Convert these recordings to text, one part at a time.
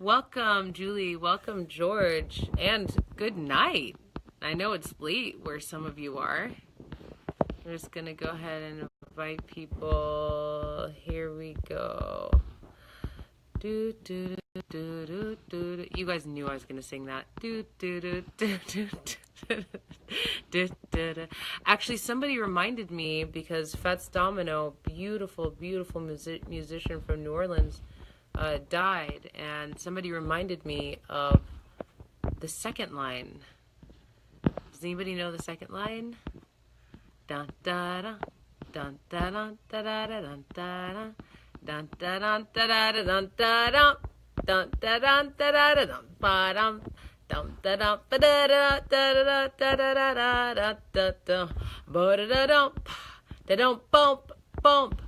Welcome, Julie. Welcome, George. And good night. I know it's late where some of you are. I'm just going to go ahead and invite people. Here we go. Do, do, do, do, do, do. You guys knew I was going to sing that. Do, do, do, do, do, do, do, do. Actually, somebody reminded me because Fats Domino, beautiful, beautiful musician from New Orleans, died, and somebody reminded me of the second line. Does anybody know the second line? Dun da da, dun da da da da dun da da, dun da da da da dun da da, dun da da da da dun ba dum, dum da da ba da da da da da da da da da da, ba da da dum, da dum bump bump.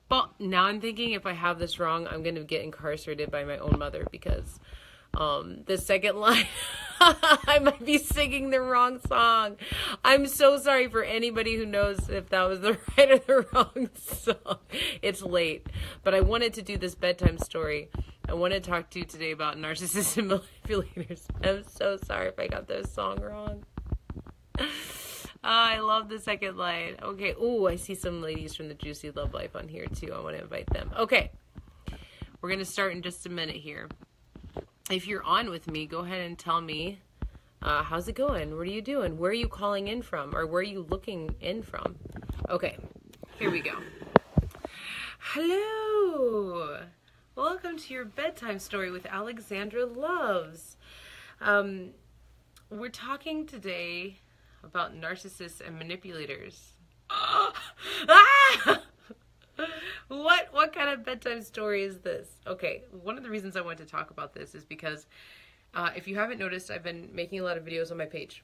But now I'm thinking if I have this wrong, I'm going to get incarcerated by my own mother because the second line, I might be singing the wrong song. I'm so sorry for anybody who knows if that was the right or the wrong song. It's late, but I wanted to do this bedtime story. I want to talk to you today about narcissists and manipulators. I'm so sorry if I got this song wrong. I love the second line. Okay. Oh, I see some ladies from the Juicy Love Life on here too. I want to invite them. Okay. We're going to start in just a minute here. If you're on with me, go ahead and tell me, how's it going? What are you doing? Where are you calling in from? Or where are you looking in from? Okay. Here we go. Hello. Welcome to your bedtime story with Alexandra Loves. We're talking today about narcissists and manipulators. What kind of bedtime story is this? Okay, one of the reasons I wanted to talk about this is because if you haven't noticed, I've been making a lot of videos on my page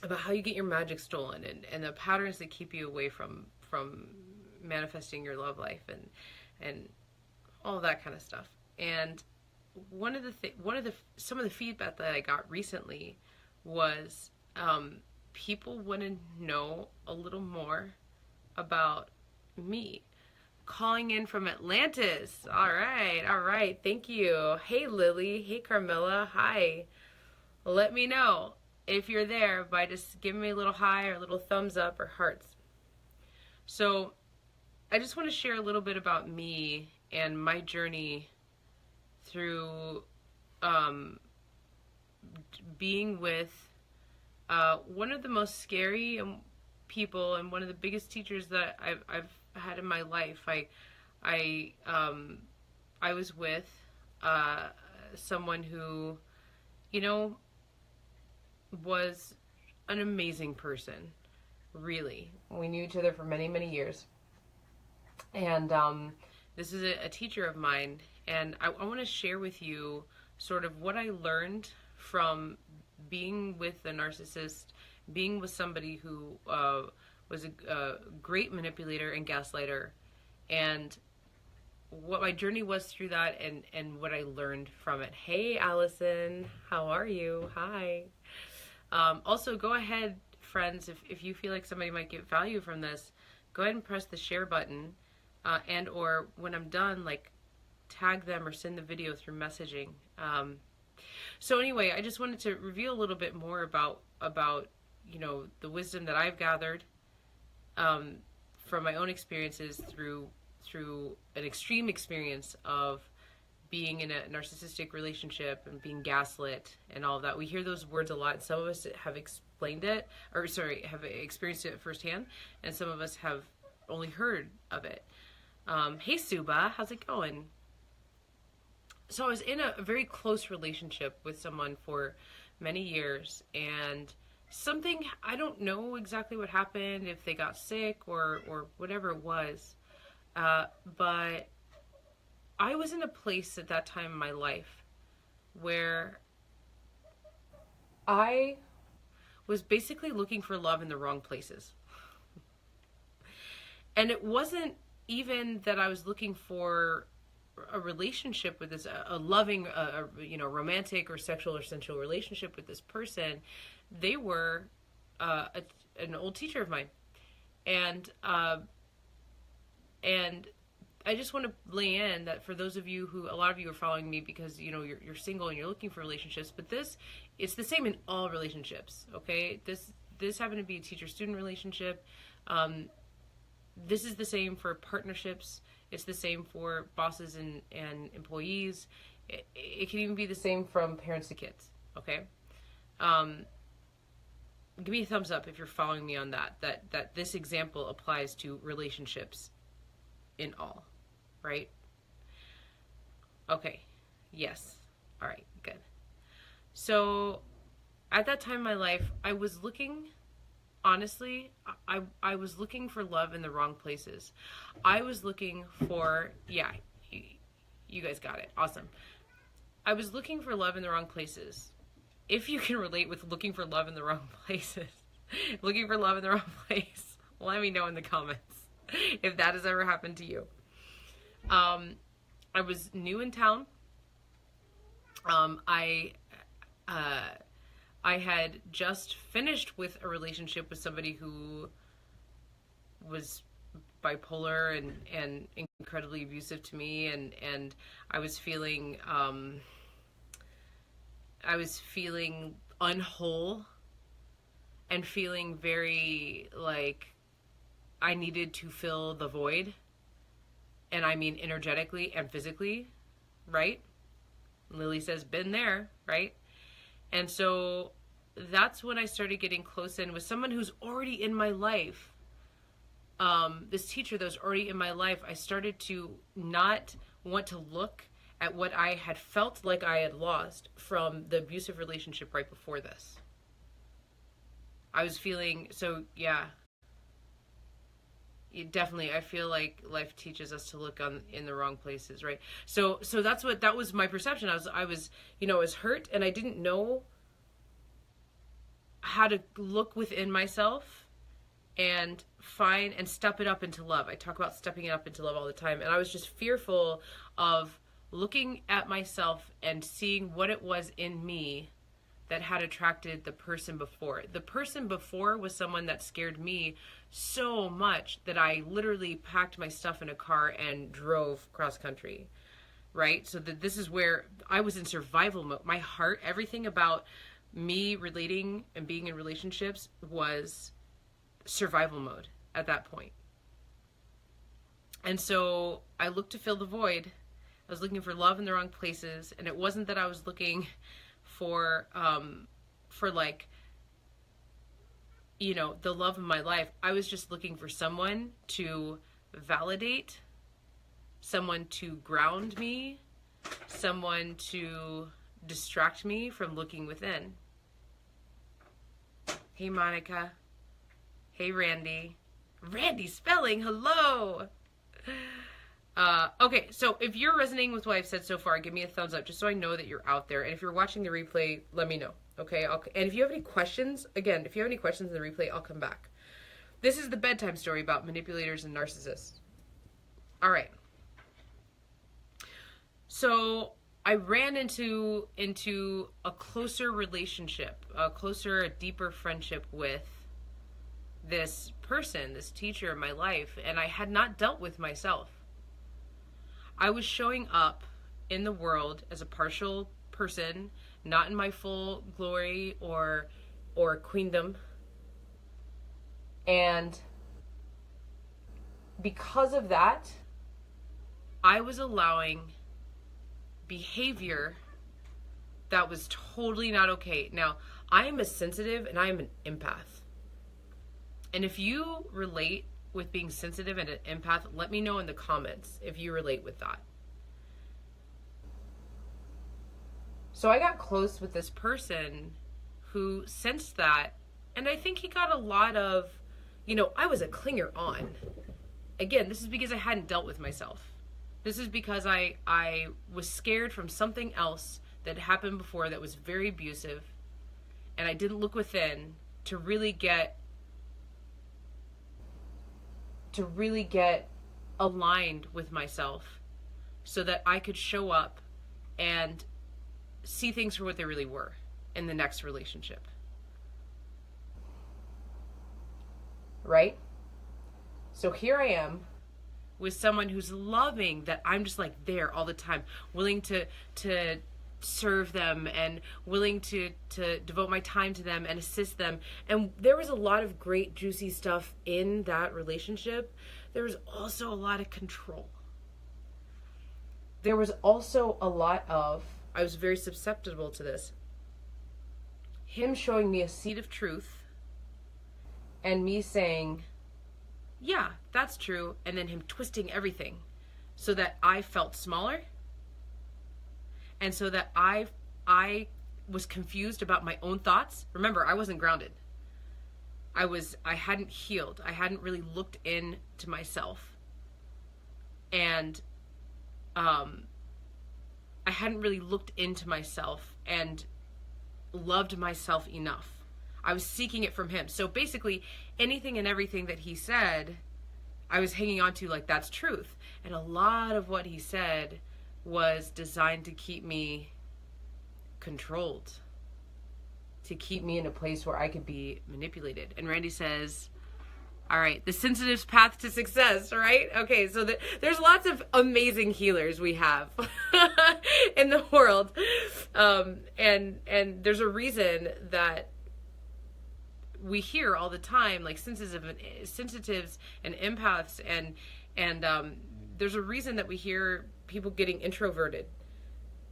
about how you get your magic stolen and the patterns that keep you away from manifesting your love life and all that kind of stuff. And some of the feedback that I got recently was people want to know a little more about me. Calling in from Atlantis. All right. Thank you. Hey, Lily. Hey, Carmilla. Hi. Let me know if you're there by just giving me a little hi or a little thumbs up or hearts. So I just want to share a little bit about me and my journey through being with one of the most scary people and one of the biggest teachers that I've had in my life. I was with someone who, was an amazing person. Really, we knew each other for many, many years, and this is a teacher of mine, and I want to share with you sort of what I learned from being with a narcissist, being with somebody who was a great manipulator and gaslighter, and what my journey was through that and what I learned from it. Hey, Allison, how are you? Hi. Also, go ahead, friends, if you feel like somebody might get value from this, go ahead and press the share button, and or when I'm done, tag them or send the video through messaging. So anyway, I just wanted to reveal a little bit more about the wisdom that I've gathered from my own experiences through an extreme experience of being in a narcissistic relationship and being gaslit and all of that. We hear those words a lot. Some of us have have experienced it firsthand, and some of us have only heard of it. Hey, Suba, how's it going? So I was in a very close relationship with someone for many years, and something, I don't know exactly what happened, if they got sick or whatever it was, but I was in a place at that time in my life where I was basically looking for love in the wrong places. And it wasn't even that I was looking for a relationship with this, a loving, romantic or sexual or sensual relationship with this person. They were an old teacher of mine, and I just want to lay in that for those of you who, a lot of you are following me because, you know, you're single and you're looking for relationships, but it's the same in all relationships, okay? This happened to be a teacher-student relationship. This is the same for partnerships. It's the same for bosses and employees. It can even be the same from parents to kids, okay? Give me a thumbs up if you're following me on that this example applies to relationships in all, right? Okay, yes. All right, good. So at that time in my life, I was looking, honestly, I was looking for love in the wrong places. I was looking for, yeah, you guys got it. Awesome. I was looking for love in the wrong places. If you can relate with looking for love in the wrong places, looking for love in the wrong place, let me know in the comments if that has ever happened to you. I was new in town. I had just finished with a relationship with somebody who was bipolar and incredibly abusive to me, and I was feeling unwhole and feeling very like I needed to fill the void, and I mean energetically and physically, right? Lily says, been there, right? And so that's when I started getting close in with someone who's already in my life. This teacher that was already in my life, I started to not want to look at what I had felt like I had lost from the abusive relationship right before this. I was feeling, so yeah, definitely, I feel like life teaches us to look in the wrong places, right? So that was my perception. I was, you know, I was hurt, and I didn't know how to look within myself and find and step it up into love. I talk about stepping it up into love all the time, and I was just fearful of looking at myself and seeing what it was in me that had attracted the person before. The person before was someone that scared me so much that I literally packed my stuff in a car and drove cross country, right? So this is where I was in survival mode. My heart, everything about me relating and being in relationships was survival mode at that point. And so I looked to fill the void. I was looking for love in the wrong places, and it wasn't that I was looking for like, you know, the love of my life. I was just looking for someone to validate, someone to ground me, someone to distract me from looking within. Hey, Monica. Hey, Randy. Randy Spelling, hello. Okay, so if you're resonating with what I've said so far, give me a thumbs up just so I know that you're out there. And if you're watching the replay, let me know, okay? And if you have any questions, again, if you have any questions in the replay, I'll come back. This is the bedtime story about manipulators and narcissists. All right. So I ran into a closer relationship, a deeper friendship with this person, this teacher in my life, and I had not dealt with myself. I was showing up in the world as a partial person, not in my full glory or queendom. And because of that, I was allowing behavior that was totally not okay. Now, I am a sensitive and I am an empath. And if you relate with being sensitive and an empath, let me know in the comments if you relate with that. So I got close with this person who sensed that, and I think he got a lot of, you know, I was a clinger on. Again, this is because I hadn't dealt with myself. This is because I was scared from something else that happened before that was very abusive, and I didn't look within to really get aligned with myself so that I could show up and see things for what they really were in the next relationship. Right? So here I am. with someone who's loving, that I'm just like there all the time, willing to serve them and willing to devote my time to them and assist them. And there was a lot of great juicy stuff in that relationship. There was also a lot of control. There was also a lot of, I was very susceptible to this, him showing me a seed of truth and me saying, yeah, that's true, and then him twisting everything so that I felt smaller, and so that I was confused about my own thoughts. Remember, I wasn't grounded. I hadn't healed. I hadn't really looked into myself. And I hadn't really looked into myself and loved myself enough. I was seeking it from him. So basically, anything and everything that he said, I was hanging on to like that's truth. And a lot of what he said was designed to keep me controlled, to keep me in a place where I could be manipulated. And Randy says, all right, the sensitive's path to success, right? Okay, so there's lots of amazing healers we have in the world. And there's a reason that we hear all the time, like sensitives and empaths, and there's a reason that we hear people getting introverted.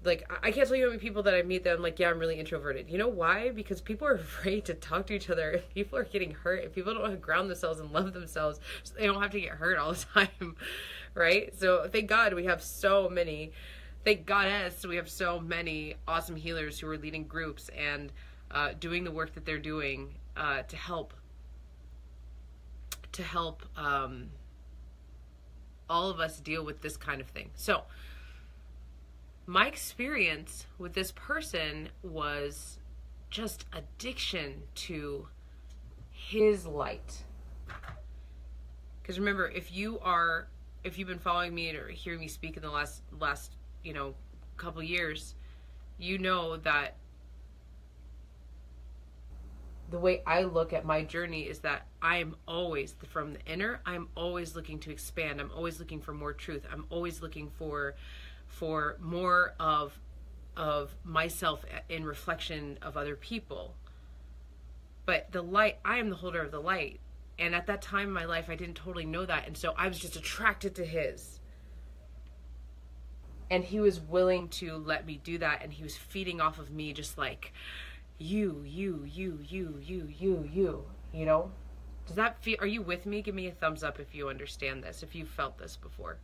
Like, I can't tell you how many people that I meet that I'm like, yeah, I'm really introverted. You know why? Because people are afraid to talk to each other. If people are getting hurt, if people don't know how to ground themselves and love themselves, so they don't have to get hurt all the time, right? So thank God we have so many, thank Goddess, we have so many awesome healers who are leading groups and doing the work that they're doing to help all of us deal with this kind of thing. So my experience with this person was just addiction to his light. Because remember, if you've been following me or hearing me speak in the last couple years, you know that the way I look at my journey is that I am always, from the inner, I'm always looking to expand. I'm always looking for more truth. I'm always looking for more of myself in reflection of other people. But the light, I am the holder of the light. And at that time in my life, I didn't totally know that. And so I was just attracted to his. And he was willing to let me do that. And he was feeding off of me just like, you, you know? Does that feel, are you with me? Give me a thumbs up if you understand this, if you felt this before.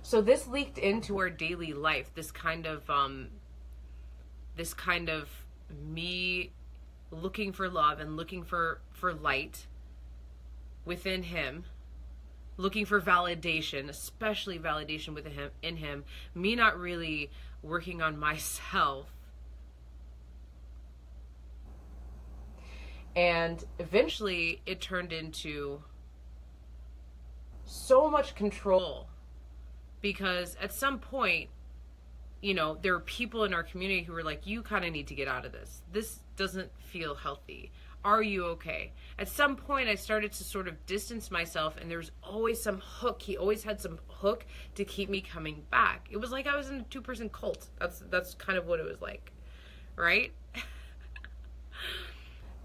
So this leaked into our daily life, this kind of me looking for love and looking for light within him, looking for validation, especially validation in him, me not really working on myself. And eventually it turned into so much control, because at some point, there were people in our community who were like, you kind of need to get out of this. This doesn't feel healthy. Are you okay? At some point I started to sort of distance myself, and there was always some hook. He always had some hook to keep me coming back. It was like I was in a 2-person cult. That's kind of what it was like, right?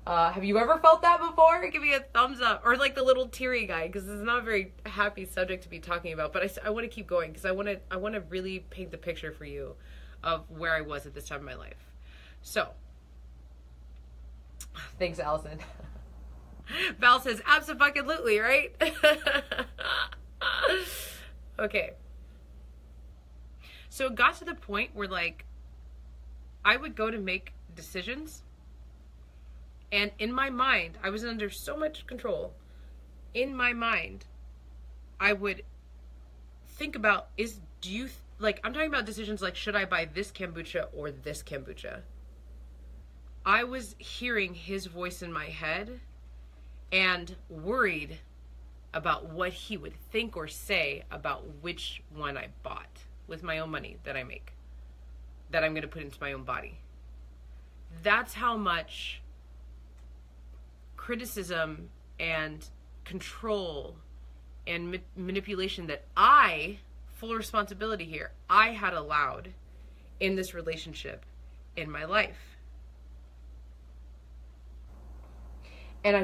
Have you ever felt that before? Give me a thumbs up. Or like the little teary guy, because this is not a very happy subject to be talking about, but I want to keep going because I want to really paint the picture for you of where I was at this time in my life. So, thanks, Allison. Val says, abso-fucking-lutely, right? Okay. So it got to the point where, like, I would go to make decisions, and in my mind, I was under so much control. In my mind, I would think about, I'm talking about decisions like, should I buy this kombucha or this kombucha? I was hearing his voice in my head and worried about what he would think or say about which one I bought with my own money that I make, that I'm going to put into my own body. That's how much criticism and control and manipulation that I, full responsibility here, I had allowed in this relationship in my life. And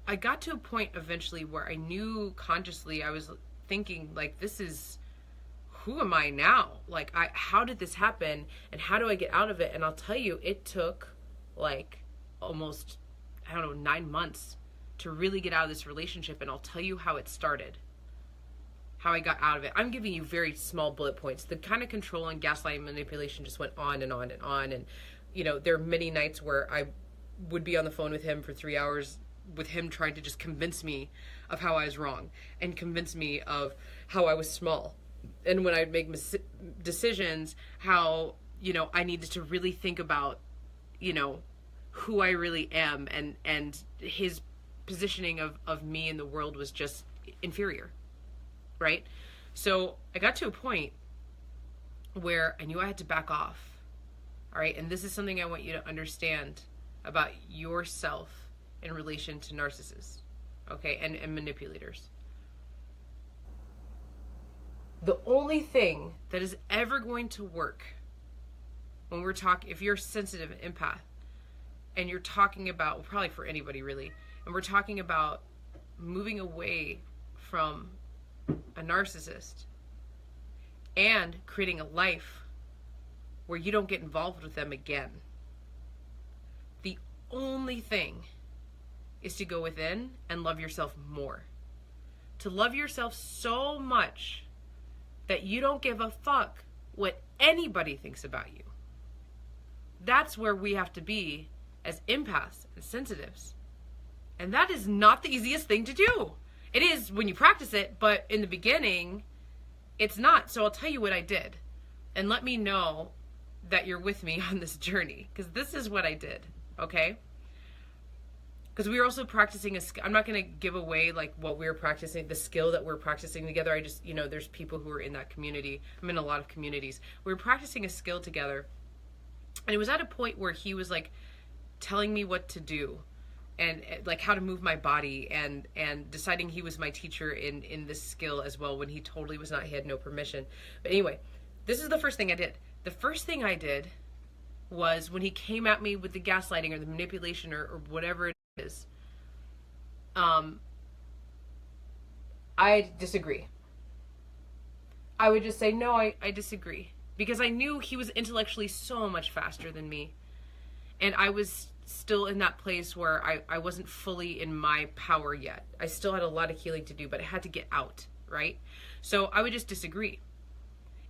I got to a point eventually where I knew consciously, I was thinking, like, this is, who am I now? Like, how did this happen? And how do I get out of it? And I'll tell you, it took like almost, 9 months to really get out of this relationship. And I'll tell you how it started, how I got out of it. I'm giving you very small bullet points. The kind of control and gaslighting manipulation just went on and on and on. And, there are many nights where I would be on the phone with him for 3 hours with him trying to just convince me of how I was wrong and convince me of how I was small. And when I'd make decisions, how, I needed to really think about, who I really am, and his positioning of me in the world was just inferior, right? So I got to a point where I knew I had to back off, all right? And this is something I want you to understand about yourself in relation to narcissists, okay, and manipulators. The only thing that is ever going to work when we're talking, if you're sensitive and empath, and you're talking about, well, probably for anybody really, and we're talking about moving away from a narcissist and creating a life where you don't get involved with them again, the only thing is to go within and love yourself more. To love yourself so much that you don't give a fuck what anybody thinks about you. That's where we have to be as empaths and sensitives. And that is not the easiest thing to do. It is when you practice it, but in the beginning, it's not. So I'll tell you what I did. And let me know that you're with me on this journey, because this is what I did, okay? Because we were also practicing I'm not going to give away like what we were practicing, the skill that we're practicing together. I just, there's people who are in that community. I'm in a lot of communities. We were practicing a skill together. And it was at a point where he was like telling me what to do and like how to move my body and deciding he was my teacher in this skill as well, when he totally was not. He had no permission. But anyway, this is the first thing I did. The first thing I did was when he came at me with the gaslighting or the manipulation or whatever it is, I disagree. I would just say, no, I disagree. Because I knew he was intellectually so much faster than me. And I was still in that place where I wasn't fully in my power yet. I still had a lot of healing to do, but I had to get out, right? So I would just disagree.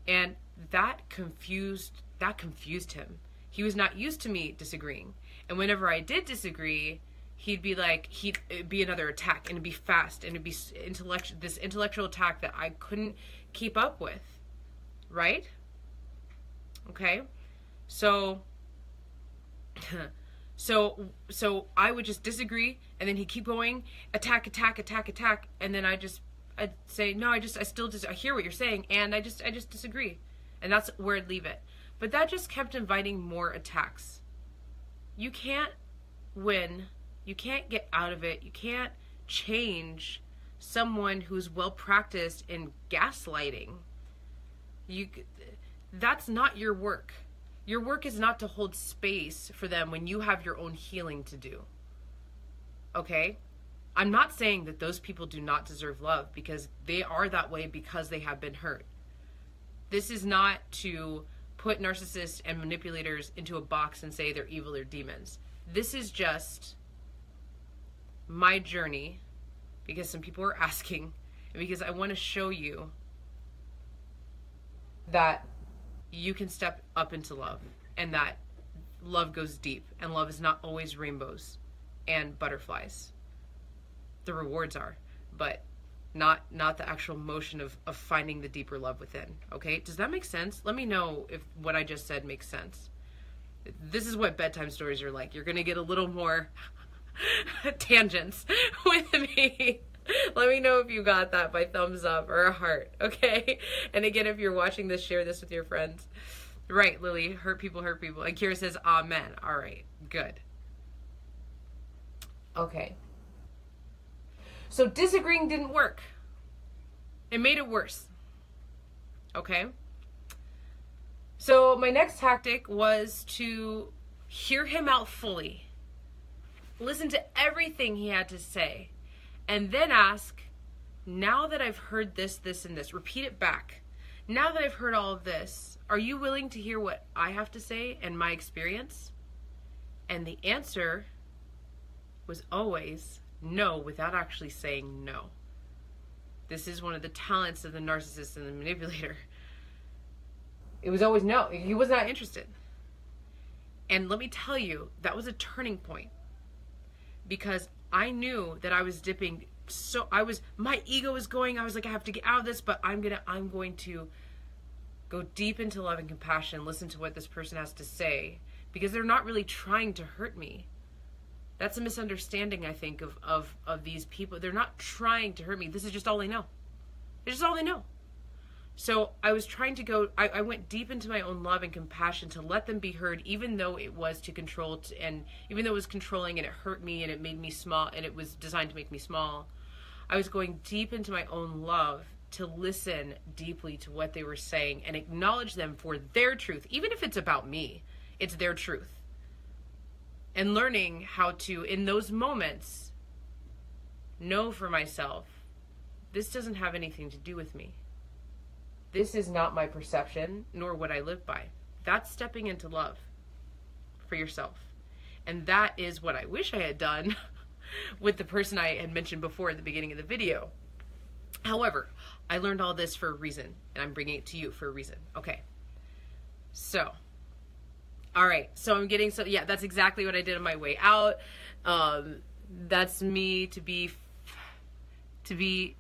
And that confused him. He was not used to me disagreeing. And whenever I did disagree, he'd be another attack, and it'd be fast, and it'd be this intellectual attack that I couldn't keep up with, right? Okay, so I would just disagree, and then he'd keep going, attack, and then I'd say, no, I hear what you're saying, and I just disagree, and that's where I'd leave it. But that just kept inviting more attacks. You can't win. You can't get out of it. You can't change someone who's well practiced in gaslighting. That's not your work. Your work is not to hold space for them when you have your own healing to do. Okay? I'm not saying that those people do not deserve love, because they are that way because they have been hurt. This is not to put narcissists and manipulators into a box and say they're evil or demons. This is just my journey, because some people are asking, and because I want to show you that you can step up into love, and that love goes deep, and love is not always rainbows and butterflies. The rewards are, but not the actual motion of finding the deeper love within. Okay, does that make sense? Let me know if what I just said makes sense. This is what bedtime stories are like. You're gonna get a little more tangents with me. Let me know if you got that by thumbs up or a heart, okay? And again, if you're watching this, share this with your friends. Right, Lily, hurt people. And Kira says, amen. All right, good. Okay. So disagreeing didn't work. It made it worse. Okay? So my next tactic was to hear him out fully. Listen to everything he had to say. And then ask, now that I've heard this, this, and this, repeat it back. Now that I've heard all of this, are you willing to hear what I have to say and my experience? And the answer was always no, without actually saying no. This is one of the talents of the narcissist and the manipulator. It was always no. He was not interested. And let me tell you, that was a turning point. Because I knew that I was dipping, my ego was going, I was like, I have to get out of this, but I'm going to go deep into love and compassion, listen to what this person has to say, because they're not really trying to hurt me. That's a misunderstanding, I think, of these people. They're not trying to hurt me. This is just all they know. It's just all they know. So I was trying to go, I went deep into my own love and compassion to let them be heard, even though it was to control, and even though it was controlling and it hurt me and it made me small, and it was designed to make me small. I was going deep into my own love to listen deeply to what they were saying and acknowledge them for their truth. Even if it's about me, it's their truth. And learning how to, in those moments, know for myself, this doesn't have anything to do with me. This is not my perception, nor what I live by. That's stepping into love for yourself. And that is what I wish I had done with the person I had mentioned before at the beginning of the video. However, I learned all this for a reason, and I'm bringing it to you for a reason. Okay. So, all right. So I'm getting, yeah, that's exactly what I did on my way out. That's me to be free.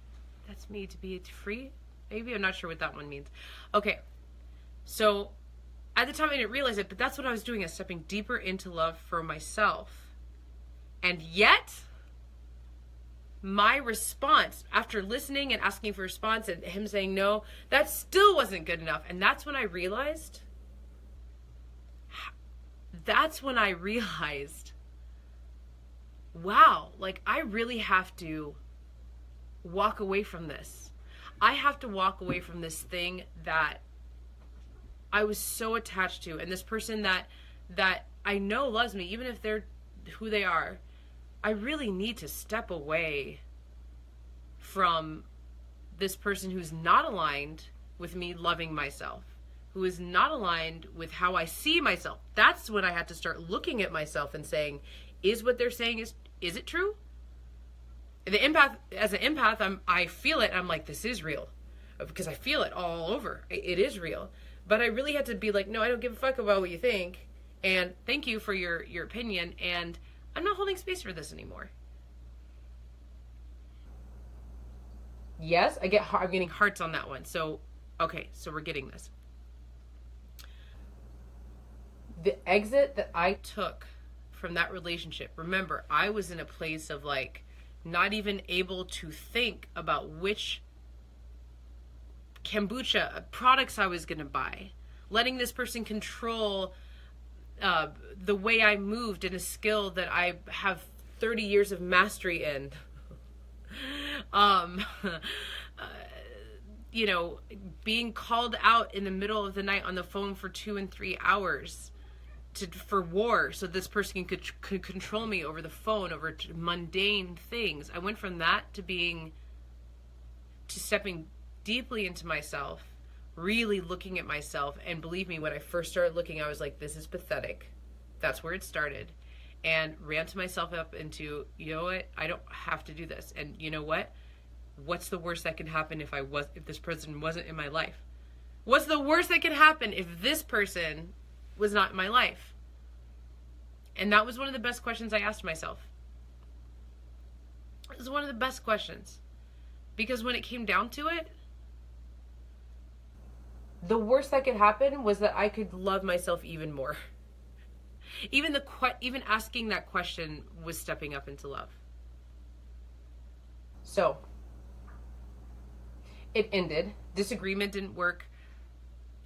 Maybe, I'm not sure what that one means. Okay, so at the time I didn't realize it, but that's what I was doing, is stepping deeper into love for myself. And yet, my response, after listening and asking for a response and him saying no, that still wasn't good enough. And that's when I realized, wow, like I really have to walk away from this. I have to walk away from this thing that I was so attached to, and this person that I know loves me, even if they're who they are. I really need to step away from this person who's not aligned with me loving myself, who is not aligned with how I see myself. That's when I had to start looking at myself and saying, is what they're saying, is it true? The empath, as an empath, I feel it. I'm like, this is real, because I feel it all over. It is real. But I really had to be like, no, I don't give a fuck about what you think, and thank you for your opinion, and I'm not holding space for this anymore. Yes, I'm getting hearts on that one. So, okay, so we're getting this. The exit that I took from that relationship, remember, I was in a place of like, not even able to think about which kombucha products I was going to buy. Letting this person control the way I moved in a skill that I have 30 years of mastery in. You know, being called out in the middle of the night on the phone for 2 and 3 hours for war, so this person could control me over the phone, over mundane things. I went from that to stepping deeply into myself, really looking at myself. And believe me, when I first started looking, I was like, this is pathetic. That's where it started. And ran to myself up into, you know what, I don't have to do this. And you know what? What's the worst that could happen if this person wasn't in my life? What's the worst that could happen if this person was not in my life? And that was one of the best questions I asked myself. It was one of the best questions. Because when it came down to it, the worst that could happen was that I could love myself even more. Even asking that question was stepping up into love. So, it ended. Disagreement didn't work.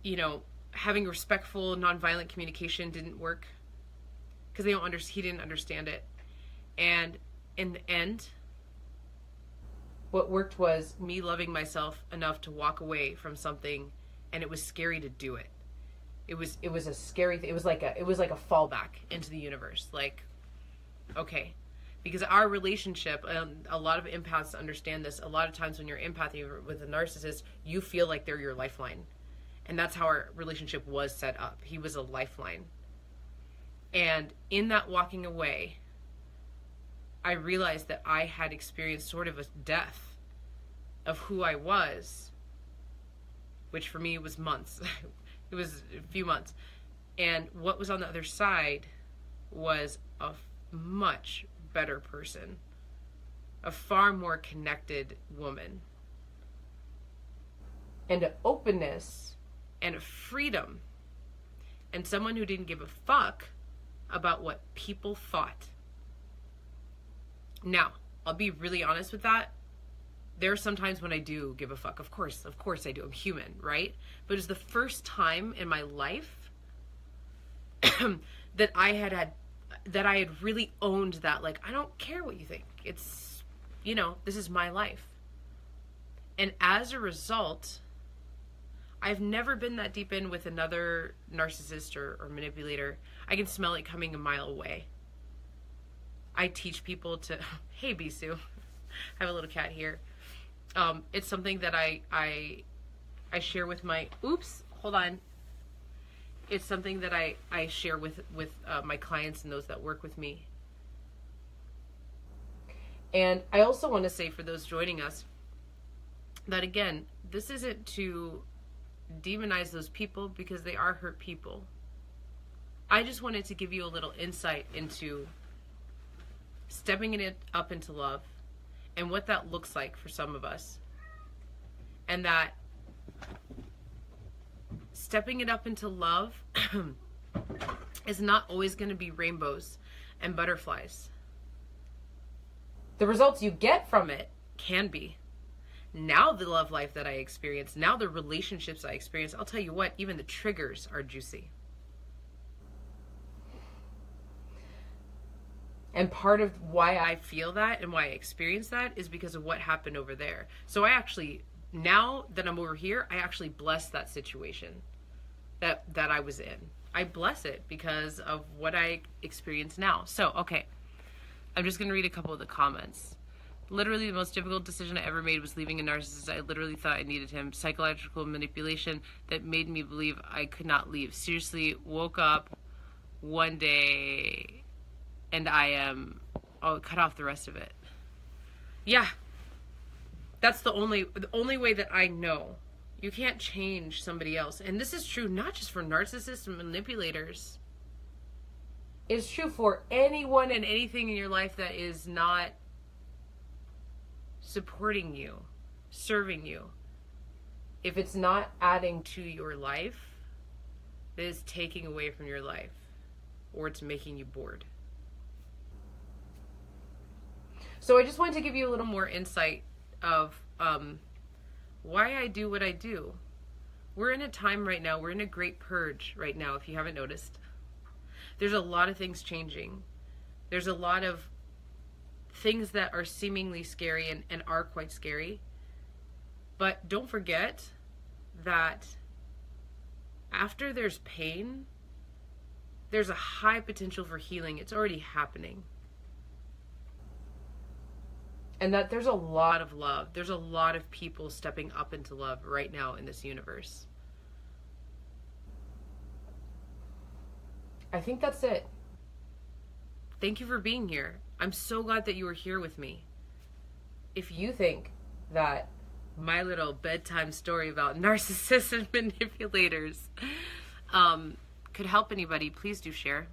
You know, having respectful, nonviolent communication didn't work, because he didn't understand it. And in the end, What worked was me loving myself enough to walk away from something, and it was scary to do it. It was a scary thing. It was like a fallback into the universe. Like, okay, because our relationship, a lot of empaths understand this. A lot of times when you're empathy with a narcissist, you feel like they're your lifeline, and that's how our relationship was set up. He was a lifeline, and in that walking away, I realized that I had experienced sort of a death of who I was, which for me was months. It was a few months. And what was on the other side was a much better person, a far more connected woman, and an openness and a freedom, and someone who didn't give a fuck about what people thought. Now, I'll be really honest with that. There are some times when I do give a fuck. Of course I do. I'm human, right? But it's the first time in my life that I had really owned that. Like, I don't care what you think. It's, this is my life. And as a result, I've never been that deep in with another narcissist or manipulator. I can smell it coming a mile away. I teach people to, hey Bisu, I have a little cat here. It's something that I share with my, It's something that I share with my clients and those that work with me. And I also want to say for those joining us that, again, this isn't to demonize those people because they are hurt people. I just wanted to give you a little insight into stepping it up into love and what that looks like for some of us. And that stepping it up into love is not always going to be rainbows and butterflies. The results you get from it can be. Now the love life that I experience, now the relationships I experience, I'll tell you what, even the triggers are juicy. And part of why I feel that and why I experience that is because of what happened over there. So I actually, now that I'm over here, I actually bless that situation that I was in. I bless it because of what I experience now. So, okay, I'm just going to read a couple of the comments. Literally the most difficult decision I ever made was leaving a narcissist. I literally thought I needed him. Psychological manipulation that made me believe I could not leave. Seriously, woke up one day and I am, cut off the rest of it. Yeah. That's the only way that I know. You can't change somebody else. And this is true not just for narcissists and manipulators. It's true for anyone and anything in your life that is not supporting you, serving you. If it's not adding to your life, it is taking away from your life, or it's making you bored. So I just wanted to give you a little more insight of why I do what I do. We're in a time right now, we're in a great purge right now, if you haven't noticed. There's a lot of things changing. There's a lot of things that are seemingly scary and are quite scary. But don't forget that after there's pain, there's a high potential for healing. It's already happening. And that there's a lot of love. There's a lot of people stepping up into love right now in this universe. I think that's it. Thank you for being here. I'm so glad that you were here with me. If you think that my little bedtime story about narcissists and manipulators could help anybody, please do share.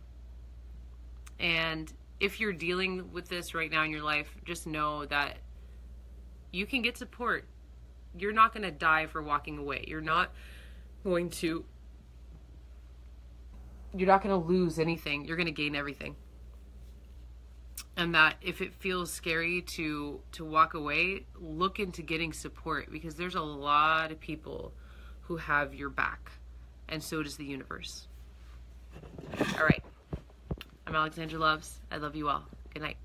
And if you're dealing with this right now in your life, just know that you can get support. You're not going to die for walking away. You're not going to lose anything. You're going to gain everything. And that if it feels scary to walk away, look into getting support, because there's a lot of people who have your back, and so does the universe. All right. I'm Alexandra Loves. I love you all. Good night.